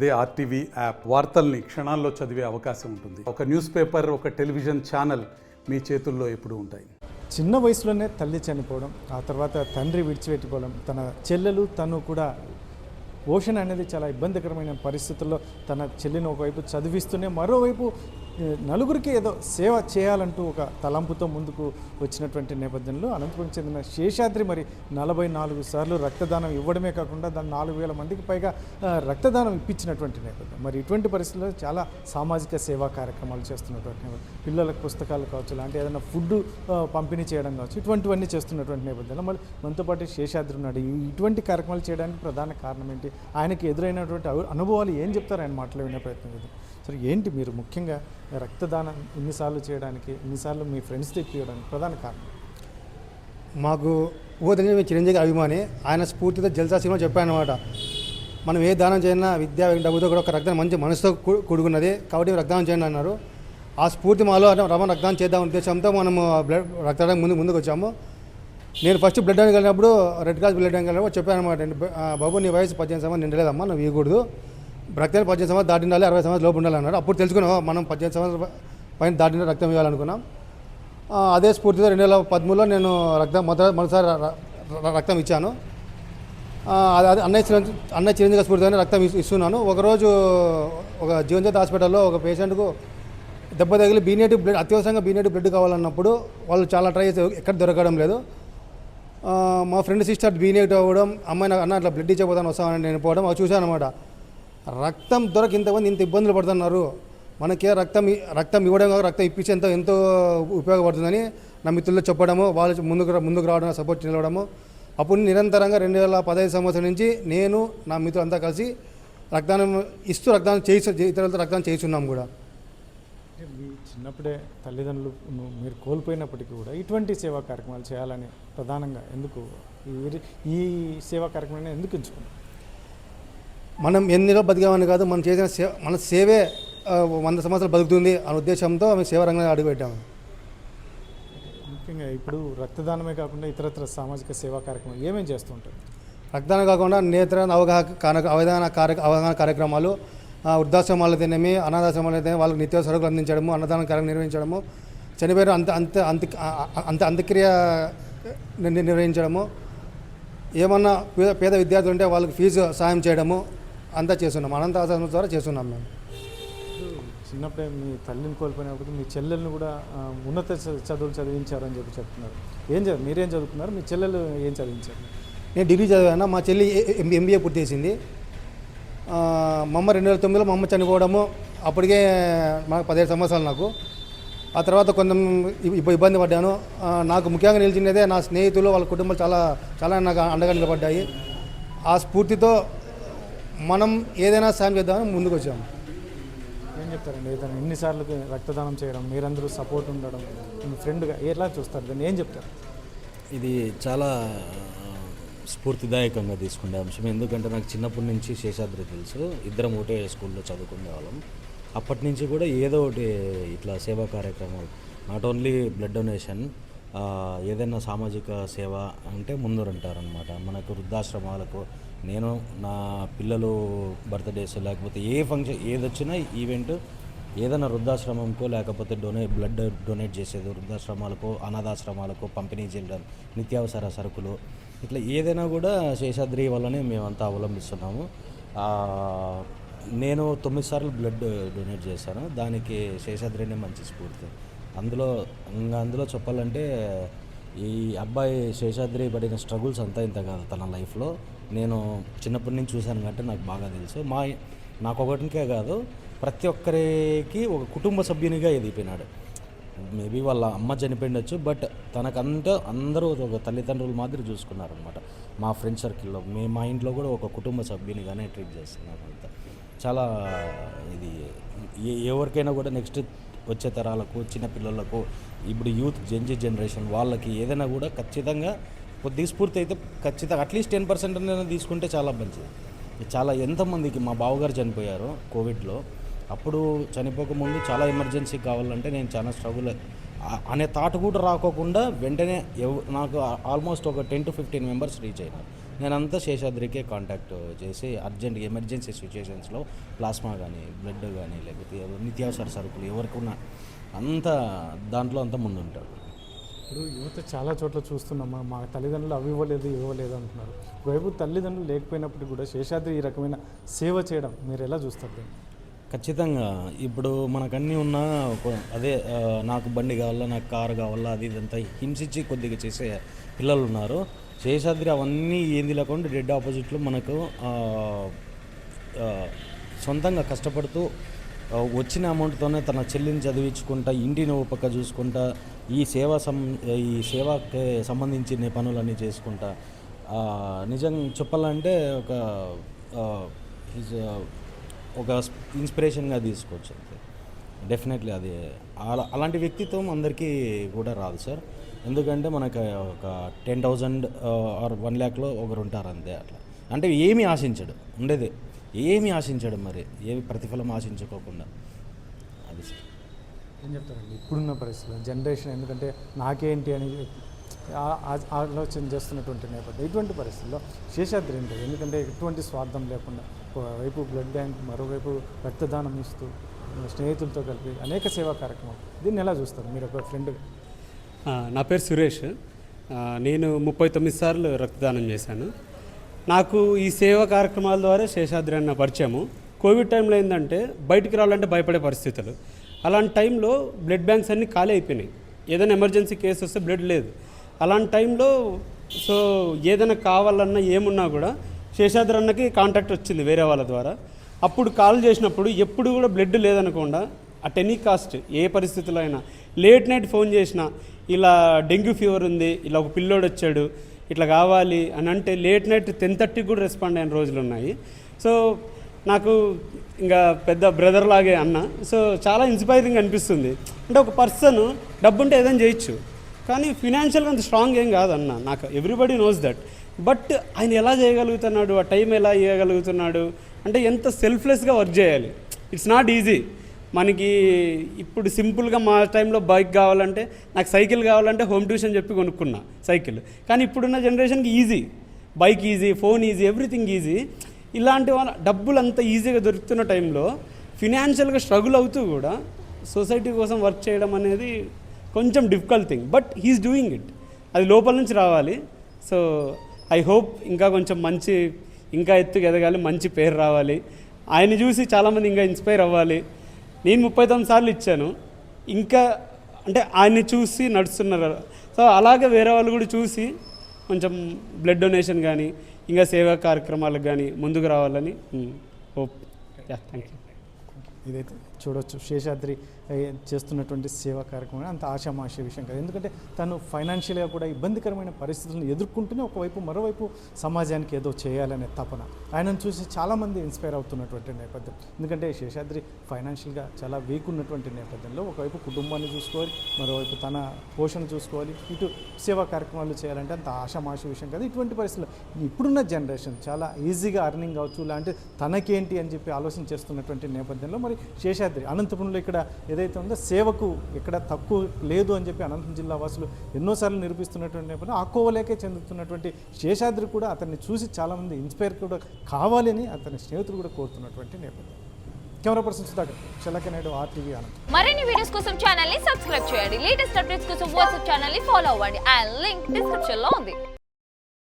అదే RTV app వార్తల్ని క్షణాల్లో చదివే అవకాశం ఉంటుంది. ఒక న్యూస్ పేపర్, ఒక టెలివిజన్ ఛానల్ మీ చేతుల్లో ఎప్పుడూ ఉంటాయి. చిన్న వయసులోనే తల్లి చనిపోవడం, ఆ తర్వాత తండ్రి విడిచిపెట్టుకోవడం, తన చెల్లెలు తను కూడా ఓషన్ అనేది చాలా ఇబ్బందికరమైన పరిస్థితుల్లో తన చెల్లిని ఒకవైపు చదివిస్తూనే మరోవైపు నలుగురికి ఏదో సేవ చేయాలంటూ ఒక తలంపుతో ముందుకు వచ్చినటువంటి నేపథ్యంలో అనంతపురం చెందిన శేషాద్రి మరి 44 సార్లు రక్తదానం ఇవ్వడమే కాకుండా దాన్ని 4,000 మందికి పైగా రక్తదానం ఇప్పించినటువంటి నేపథ్యం. మరి ఇటువంటి పరిస్థితుల్లో చాలా సామాజిక సేవా కార్యక్రమాలు చేస్తున్నటువంటి పిల్లలకు పుస్తకాలు కావచ్చు, లాంటి ఏదైనా ఫుడ్ పంపిణీ చేయడం కావచ్చు, ఇటువంటివన్నీ చేస్తున్నటువంటి నేపథ్యంలో మరి మనతో పాటు శేషాద్రి ఉన్నాడు. ఇటువంటి కార్యక్రమాలు చేయడానికి ప్రధాన కారణం ఏంటి? ఆయనకి ఎదురైనటువంటి అనుభవాలు ఏం చెప్తారు? ఆయన మాటలు వినే ప్రయత్నం చేద్దాం. సరే, ఏంటి మీరు ముఖ్యంగా రక్తదానం ఇన్నిసార్లు చేయడానికి, ఇన్నిసార్లు మీ ఫ్రెండ్స్ తెప్పియడానికి ప్రధాన కారణం? మాకు ఊహతంగా చిరంజీవి అభిమాని, ఆయన స్ఫూర్తితో జల్సా సినిమా చెప్పానమాట. మనం ఏ దానం చేసినా విద్యా డబ్బుతో కూడా ఒక రక్తం మంచి మనసుతో కూడుకున్నది కాబట్టి రక్తదానం చేయండి అన్నారు. ఆ స్ఫూర్తి మాలో రక్తదానం చేద్దాం ఉద్దేశంతో మనము రక్తదానం ముందుకు వచ్చాము. నేను ఫస్ట్ బ్లడ్ బ్యాంక్ వెళ్ళినప్పుడు, రెడ్ క్రాస్ బ్లడ్ బ్యాంక్ వెళ్ళినప్పుడు చెప్పాను అనమాట, బాబు నీ వయసు 18 సంవత్సరాలు నిండలేదమ్మా, నువ్వు ఇవ్వకూడదు, రక్తం 18 సంవత్సరాలు దాటి ఉండాలి, 60 సంవత్సరాల లోపు ఉండాలన్నారు. అప్పుడు తెలుసుకున్నాం మనం 18 సంవత్సరాల పైన దాటిన రక్తం ఇవ్వాలనుకున్నాం. అదే స్ఫూర్తితో 2013లో నేను మొదటిసారి రక్తం ఇచ్చాను. అది అన్నయ్య చిరంజీవి స్ఫూర్తితోనే రక్తం ఇస్తున్నాను. ఒకరోజు ఒక జీవన్జ్యోతి హాస్పిటల్లో ఒక పేషెంట్కు దెబ్బ తగిలి బీ-నెగిటివ్ బ్లడ్, అత్యవసరంగా బీ-నెగిటివ్ బ్లడ్ కావాలన్నప్పుడు వాళ్ళు చాలా ట్రై చేసి ఎక్కడ దొరకడం లేదు. మా ఫ్రెండ్ సిస్టర్ బీ-నెగిటివ్ అవ్వడం, అమ్మాయి అన్న అట్లా బ్లడ్ ఇచ్చేపోతాను వస్తామని నేను పోవడం, అవి చూశాను అనమాట. రక్తం దొరక ఇంతమంది ఇంత ఇబ్బందులు పడుతున్నారు, మనకి రక్తం ఇవ్వడం కాక రక్తం ఇప్పించి ఎంతో ఉపయోగపడుతుందని నా మిత్రులు చెప్పడము, వాళ్ళు ముందుకు రావడం, సపోర్ట్ నిలవడము. అప్పుడు నిరంతరంగా 2015 సంవత్సరం నుంచి నేను నా మిత్రులంతా కలిసి రక్తదానం ఇతరులతో రక్తదానం చేస్తున్నాం కూడా. మీ చిన్నప్పుడే తల్లిదండ్రులు మీరు కోల్పోయినప్పటికీ కూడా ఇటువంటి సేవా కార్యక్రమాలు చేయాలని ప్రధానంగా ఎందుకు ఈ సేవా కార్యక్రమాన్ని ఎందుకు ఎంచుకున్నాం? మనం ఎన్నిలో బతికామని కాదు, మనం చేసిన మన సేవే 100 సంవత్సరాలు బతుకుతుంది అనే ఉద్దేశంతో మేము సేవా రంగంలో అడుగుపెట్టాము. ముఖ్యంగా ఇప్పుడు రక్తదానమే కాకుండా ఇతరత్ర సామాజిక సేవా కార్యక్రమాలు ఏమేమి చేస్తుంటారు? రక్తదానం కాకుండా నేత్ర అవగాహన కార్యక్రమాలు, వృద్ధాశ్రమాలతోనేమి, అనాథాశ్రమాలైతే వాళ్ళకి నిత్య సరుకులు అందించడము, అన్నదాన కార్యక్రమం నిర్వహించడము, చనిపోయిన అంత్యక్రియ నిర్వహించడము, ఏమన్నా పేద విద్యార్థులు ఉంటే వాళ్ళకి ఫీజు సాయం చేయడము అంతా చేస్తున్నాం. అనంత ఆశ్రమం ద్వారా చేస్తున్నాం. మేము చిన్నప్పుడే మీ తల్లిని కోల్పోయినప్పుడు మీ చెల్లెల్ని కూడా ఉన్నత చదువులు చదివించారని చెప్తున్నారు. మీరేం చదువుకున్నారు? మీ చెల్లెలు ఏం చదివించారు? నేను డిగ్రీ చదివాను. మా చెల్లి MBA పూర్తి చేసింది. మా అమ్మ 2009లో మా అమ్మ చనిపోవడము, అప్పటికే మాకు 17 సంవత్సరాలు నాకు. ఆ తర్వాత కొంచెం ఇబ్బంది పడ్డాను. నాకు ముఖ్యంగా నిలిచినదే నా స్నేహితులు, వాళ్ళ కుటుంబాలు చాలా నాకు అండగా నిలబడ్డాయి. ఆ స్ఫూర్తితో మనం ఏదైనా సాయం చేద్దామని ముందుకు వచ్చాము. ఏం చెప్తారండి? ఏదైనా ఇన్నిసార్లు రక్తదానం చేయడం, మీరందరూ సపోర్ట్ ఉండడం, మీ ఫ్రెండ్గా ఎలా చూస్తారు దాన్ని? ఏం చెప్తారు? ఇది చాలా స్ఫూర్తిదాయకంగా తీసుకునే అంశం. ఎందుకంటే నాకు చిన్నప్పటి నుంచి శేషాద్రి తెలుసు, ఇద్దరం ఒకటే స్కూల్లో చదువుకునే వాళ్ళం. అప్పటి నుంచి కూడా ఏదో ఒకటి ఇట్లా సేవా కార్యక్రమాలు, నాట్ ఓన్లీ బ్లడ్ డొనేషన్, ఏదైనా సామాజిక సేవ అంటే ముందుంటారనమాట. మనకు వృద్ధాశ్రమాలకు, నేను నా పిల్లలు బర్త్డేస్ లేకపోతే ఏ ఫంక్షన్ ఏదొచ్చినా ఈవెంట్, ఏదైనా వృద్ధాశ్రమంకో లేకపోతే బ్లడ్ డొనేట్ చేసేది, వృద్ధాశ్రమాలకు, అనాథాశ్రమాలకు పంపిణీ చేయడం, నిత్యావసర సరుకులు, ఇట్లా ఏదైనా కూడా శేషాద్రి వల్లనే మేమంతా అవలంబిస్తున్నాము. నేను 9 సార్లు బ్లడ్ డొనేట్ చేశాను. దానికి శేషాద్రినే మంచి స్ఫూర్తి. అందులో చెప్పాలంటే ఈ అబ్బాయి శేషాద్రి పడిన స్ట్రగుల్స్ అంతా ఇంత కాదు తన లైఫ్లో. నేను చిన్నప్పటి నుంచి చూశాను కాబట్టి నాకు బాగా తెలుసు. నాకు ఒకటికే కాదు, ప్రతి ఒక్కరికి ఒక కుటుంబ సభ్యునిగా ఎదిగిపోయినాడు. మేబీ వాళ్ళ అమ్మ చనిపోయిండొచ్చు, బట్ తనకంతా అందరూ ఒక తల్లిదండ్రుల మాదిరి చూసుకున్నారనమాట. మా ఫ్రెండ్ సర్కిల్లో మా ఇంట్లో కూడా ఒక కుటుంబ సభ్యునిగానే ట్రీట్ చేస్తున్నారు అంతా. చాలా ఇది ఎవరికైనా కూడా నెక్స్ట్ వచ్చే తరాలకు, చిన్నపిల్లలకు, ఇప్పుడు యూత్ జనరేషన్ వాళ్ళకి ఏదైనా కూడా ఖచ్చితంగా కొద్దిగా స్ఫూర్తి అయితే ఖచ్చితంగా అట్లీస్ట్ 10% అనేది తీసుకుంటే చాలా మంచిది. చాలా ఎంతమందికి, మా బావగారు చనిపోయారు కోవిడ్లో, అప్పుడు చనిపోకముందు చాలా ఎమర్జెన్సీ కావాలంటే నేను చాలా స్ట్రగుల్ అనే థాట్ కూడా రాకోకుండా వెంటనే నాకు ఆల్మోస్ట్ ఒక 10 to 15 మెంబర్స్ రీచ్ అయినారు. నేనంతా శేషాద్రికే కాంటాక్ట్ చేసి అర్జెంట్గా ఎమర్జెన్సీ సిచ్యువేషన్స్లో ప్లాస్మా కానీ బ్లడ్ కానీ లేకపోతే నిత్యావసర సరుకులు ఎవరికున్నా అంతా దాంట్లో అంతా ముందుంటాడు. ఇప్పుడు యువత చాలా చోట్ల చూస్తున్నామా, మా తల్లిదండ్రులు అవి ఇవ్వలేదు అంటున్నారు. ఒకవైపు తల్లిదండ్రులు లేకపోయినప్పటికీ కూడా శేషాద్రి ఈ రకమైన సేవ చేయడం మీరు ఎలా చూస్తారు దీన్ని? ఖచ్చితంగా ఇప్పుడు మనకన్నీ ఉన్నా అదే నాకు బండి కావాలా, నాకు కారు కావాలా, అది ఇదంతా హింసించి కొద్దిగా చేసే పిల్లలు ఉన్నారు. శేషాద్రి అవన్నీ ఏంది లేకుండా డెడ్ ఆపోజిట్లో మనకు సొంతంగా కష్టపడుతూ వచ్చిన అమౌంట్తోనే తన చెల్లిని చదివించుకుంటా, ఇంటిని ఓ పక్క చూసుకుంటా, ఈ సేవాకి సంబంధించిన పనులన్నీ చేసుకుంటా, నిజం చెప్పాలంటే ఒక ఇన్స్పిరేషన్గా తీసుకోవచ్చు. అంతే, డెఫినెట్లీ అది అలాంటి వ్యక్తిత్వం అందరికీ కూడా రాదు సార్. ఎందుకంటే మనకు ఒక 10,000 ఆర్ 1 lakh ఒకరు ఉంటారు అంతే. అట్లా అంటే ఏమీ ఆశించడు, ఉండేది ఏమీ ఆశించడు, మరి ఏమి ప్రతిఫలం ఆశించుకోకుండా. అది సార్. ఏం చెప్తారండి ఇప్పుడున్న పరిస్థితుల్లో జనరేషన్, ఎందుకంటే నాకేంటి అని ఆలోచన చేస్తున్నటువంటి నేపథ్యం, ఇటువంటి పరిస్థితుల్లో శేషాద్రి ఏంటి? ఎందుకంటే ఎటువంటి స్వార్థం లేకుండా ఒకవైపు బ్లడ్ బ్యాంక్, మరోవైపు రక్తదానం ఇస్తూ స్నేహితులతో కలిపి అనేక సేవా కార్యక్రమాలు, దీన్ని ఎలా చూస్తారు మీరు ఒక ఫ్రెండ్? నా పేరు సురేష్. నేను 39 సార్లు రక్తదానం చేశాను. నాకు ఈ సేవా కార్యక్రమాల ద్వారా శేషాద్రి అన్న పరిచయము. కోవిడ్ టైంలో ఏంటంటే బయటికి రావాలంటే భయపడే పరిస్థితులు. అలాంటి టైంలో బ్లడ్ బ్యాంక్స్ అన్నీ ఖాళీ అయిపోయినాయి. ఏదైనా ఎమర్జెన్సీ కేసు వస్తే బ్లడ్ లేదు. అలాంటి టైంలో సో ఏదైనా కావాలన్నా ఏమున్నా కూడా శేషాద్రి అన్నకి కాంటాక్ట్ వచ్చింది వేరే వాళ్ళ ద్వారా. అప్పుడు కాల్ చేసినప్పుడు ఎప్పుడు కూడా బ్లడ్ లేదనకుండా అట్ ఎనీ కాస్ట్, ఏ పరిస్థితుల్లో అయినా లేట్ నైట్ ఫోన్ చేసినా, ఇలా డెంగ్యూ ఫీవర్ ఉంది, ఇలా ఒక పిల్లోడు వచ్చాడు, ఇట్లా కావాలి అని అంటే లేట్ నైట్ 10:30 కూడా రెస్పాండ్ అయిన రోజులు ఉన్నాయి. సో నాకు ఇంకా పెద్ద బ్రదర్ లాగే అన్న. సో చాలా ఇన్స్పైరింగ్ అనిపిస్తుంది. అంటే ఒక పర్సన్ డబ్బు ఉంటే ఏదైనా చేయొచ్చు, కానీ ఫినాన్షియల్గా అంత స్ట్రాంగ్ ఏం కాదన్న. నాకు ఎవ్రీబడి నోస్ దట్. బట్ ఆయన ఎలా చేయగలుగుతున్నాడు, ఆ టైం ఎలా ఇవ్వగలుగుతున్నాడు అంటే ఎంత సెల్ఫ్లెస్గా వర్క్ చేయాలి. It's not easy. మనకి ఇప్పుడు సింపుల్గా మా టైంలో బైక్ కావాలంటే, నాకు సైకిల్ కావాలంటే హోమ్ ట్యూషన్ చెప్పి కొనుక్కున్నా సైకిల్. కానీ ఇప్పుడున్న జనరేషన్కి easy, bike easy, phone easy, everything easy. ఇలాంటి వాళ్ళ డబ్బులు అంత ఈజీగా దొరుకుతున్న టైంలో ఫినాన్షియల్గా స్ట్రగుల్ అవుతూ కూడా సొసైటీ కోసం వర్క్ చేయడం అనేది కొంచెం difficult thing. But he's doing it. అది లోపల నుంచి రావాలి. సో ఐ హోప్ ఇంకా కొంచెం మంచి, ఇంకా ఎత్తుకు ఎదగాలి, మంచి పేరు రావాలి. ఆయన చూసి చాలామంది ఇంకా ఇన్స్పైర్ అవ్వాలి. నేను 39 సార్లు ఇచ్చాను, ఇంకా అంటే ఆయన్ని చూసి నడుస్తున్నారు. సో అలాగే వేరే వాళ్ళు కూడా చూసి కొంచెం బ్లడ్ డొనేషన్ కానీ ఇంకా సేవా కార్యక్రమాలకు కానీ ముందుకు రావాలని హోప్. Thank you. ఇదైతే చూడొచ్చు శేషాద్రి చేస్తున్నటువంటి సేవా కార్యక్రమం అంత ఆషామాషి విషయం కాదు. ఎందుకంటే తను ఫైనాన్షియల్గా కూడా ఇబ్బందికరమైన పరిస్థితులను ఎదుర్కొంటూనే ఒకవైపు మరోవైపు సమాజానికి ఏదో చేయాలనే తపన. ఆయనను చూసి చాలామంది ఇన్స్పైర్ అవుతున్నటువంటి నేపథ్యం. ఎందుకంటే శేషాద్రి ఫైనాన్షియల్గా చాలా వీక్ ఉన్నటువంటి నేపథ్యంలో ఒకవైపు కుటుంబాన్ని చూసుకోవాలి, మరోవైపు తన పోషణ చూసుకోవాలి, ఇటు సేవా కార్యక్రమాలు చేయాలంటే అంత ఆషామాషి విషయం కాదు. ఇటువంటి పరిస్థితుల్లో ఇప్పుడున్న జనరేషన్ చాలా ఈజీగా అర్నింగ్ కావచ్చు, లాంటి తనకేంటి అని చెప్పి ఆలోచన చేస్తున్నటువంటి నేపథ్యంలో మరి శేషాద్రి అనంతపురంలో ఇక్కడ ఏదైతే ఉందో సేవకు ఎక్కడ తక్కువ లేదు అని చెప్పి అనంతపురం జిల్లా వాసులు ఎన్నోసార్లు నిరూపిస్తున్నటువంటి నేపథ్యం. ఆ కోవలేకే చెందుతున్నటువంటి శేషాద్రి కూడా అతన్ని చూసి చాలామంది ఇన్స్పైర్ కూడా కావాలని అతని స్నేహితులు కూడా కోరుతున్నటువంటి నేపథ్యం. Camera person Sudhakar, Challaka Nayudu, RTV Anantapuram. మరిన్ని వీడియోస్ కోసం ఛానల్ ని సబ్స్క్రైబ్ చేయండి. లేటెస్ట్ అప్డేట్స్ కోసం వాట్సాప్ ఛానల్ ని ఫాలో అవ్వండి. ఆ లింక్ డిస్క్రిప్షన్ లో ఉంది.